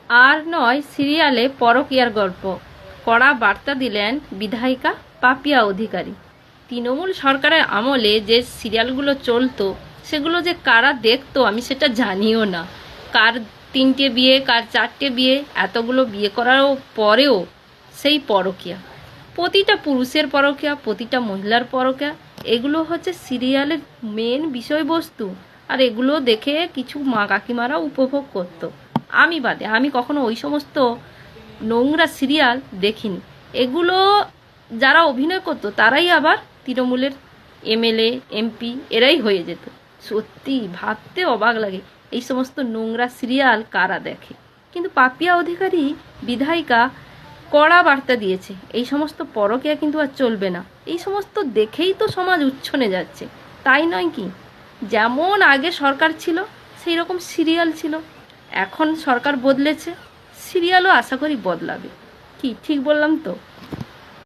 আর নয় সিরিয়ালে পরকীয়ার গল্প। কড়া বার্তা দিলেন বিধায়িকা পাপিয়া অধিকারী। তৃণমূল সরকারের আমলে যে সিরিয়ালগুলো চলতো সেগুলো যে কারা দেখতো আমি সেটা জানিও না। কার 3টে বিয়ে, কার 4টে বিয়ে, এতগুলো বিয়ে করার পরেও সেই পরকীয়া, প্রতিটা পুরুষের পরকীয়া, প্রতিটা মহিলার পরকীয়া, এগুলো হচ্ছে সিরিয়ালের মেন বিষয়বস্তু। আর এগুলো দেখে কিছু মা কাকিমারা উপভোগ করতো, আমি বাদে। আমি কখনো ওই সমস্ত নোংরা সিরিয়াল দেখিনি। এগুলো যারা অভিনয় করতো তারাই আবার তৃণমূলের এমএলএ, এমপি এরাই হয়ে যেত। সত্যি ভাবতে অবাক লাগে এই সমস্ত নোংরা সিরিয়াল কারা দেখে। কিন্তু পাপিয়া অধিকারী বিধায়িকা কড়া বার্তা দিয়েছে, এই সমস্ত পরকীয়া কিন্তু আর চলবে না। এই সমস্ত দেখেই তো সমাজ উচ্ছনে যাচ্ছে, তাই নয় কি? যেমন আগে সরকার ছিল সেই রকম সিরিয়াল ছিল, এখন সরকার বদলেছে, সিরিয়ালও আশা করি বদলাবে। কি ঠিক বললাম তো?